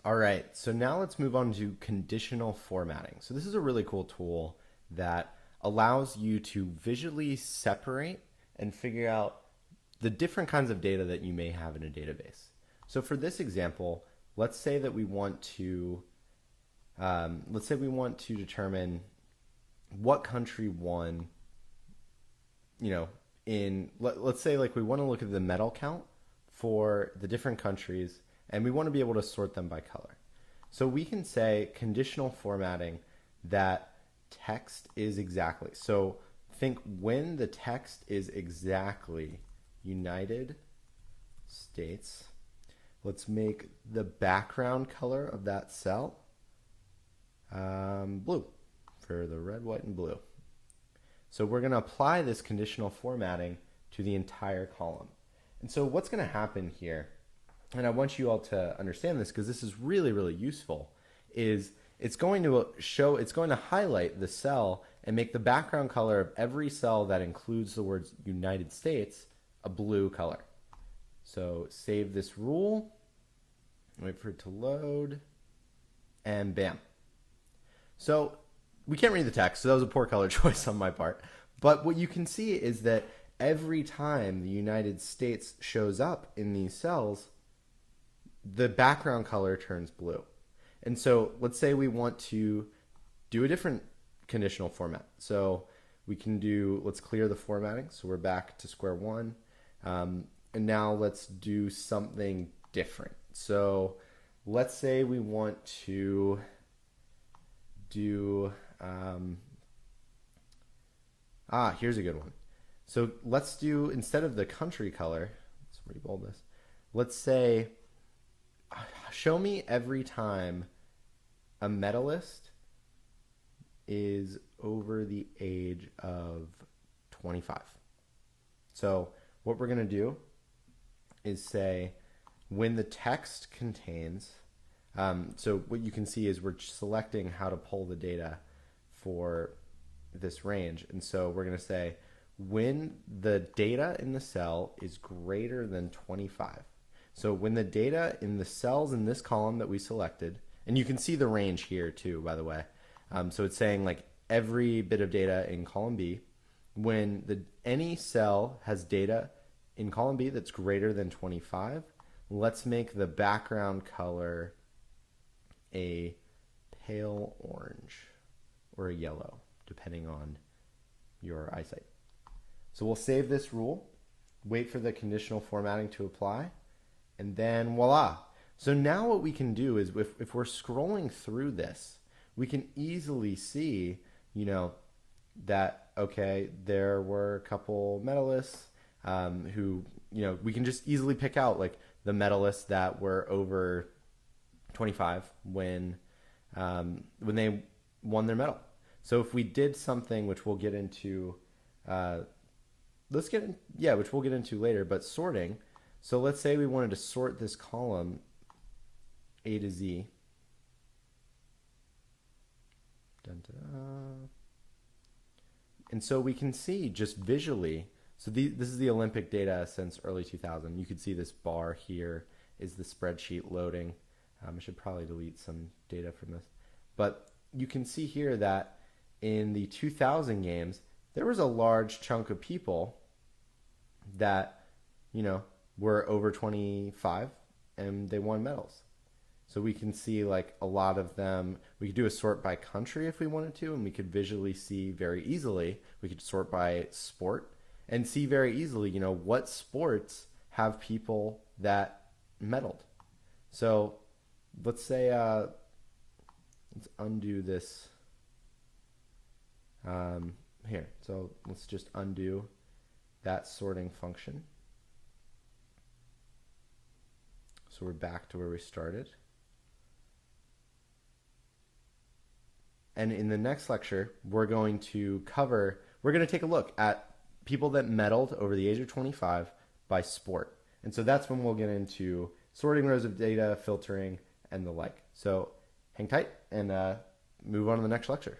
All right, so now let's move on to conditional formatting. So this is a really cool tool that allows you to visually separate and figure out the different kinds of data that you may have in a database. So for this example, let's say that we want to determine what country won, let's say like we want to look at the medal count for the different countries and we want to be able to sort them by color. So we can say conditional formatting that text is exactly. So think when the text is exactly United States, let's make the background color of that cell blue for the red, white, and blue. So we're going to apply this conditional formatting to the entire column. And so what's going to happen here, and I want you all to understand this because this is really, really useful, is it's going to highlight the cell and make the background color of every cell that includes the words United States a blue color. So save this rule, wait for it to load, and bam. So we can't read the text, so that was a poor color choice on my part. But what you can see is that every time the United States shows up in these cells, the background color turns blue. And so let's say we want to do a different conditional format. So we can let's clear the formatting. So we're back to square one. And now let's do something different. So let's say we want to do, here's a good one. So let's do, instead of the country color, let's rebold this. Let's say, show me every time a medalist is over the age of 25. So what we're going to do is say when the text contains, so what you can see is we're selecting how to pull the data for this range. And so we're going to say when the data in the cell is greater than 25. So when the data in the cells in this column that we selected, and you can see the range here too, by the way. So it's saying like every bit of data in column B, when any cell has data in column B that's greater than 25, let's make the background color a pale orange or a yellow, depending on your eyesight. So we'll save this rule, wait for the conditional formatting to apply, and then voila. So now what we can do is if we're scrolling through this, we can easily see, that, okay, there were a couple medalists who, we can just easily pick out like the medalists that were over 25 when they won their medal. So if we did something which we'll get into, which we'll get into later, but sorting. So let's say we wanted to sort this column A to Z. Dun, dun, dun. And so we can see just visually, so this is the Olympic data since early 2000. You can see this bar here is the spreadsheet loading. I should probably delete some data from this. But you can see here that in the 2000 games, there was a large chunk of people that, were over 25 and they won medals. So we can see like a lot of them. We could do a sort by country if we wanted to, and we could visually see very easily. We could sort by sport and see very easily, what sports have people that medaled. So let's say, let's undo this here. So let's just undo that sorting function. So we're back to where we started. And in the next lecture, we're going to take a look at people that medaled over the age of 25 by sport. And so that's when we'll get into sorting rows of data, filtering, and the like. So hang tight and move on to the next lecture.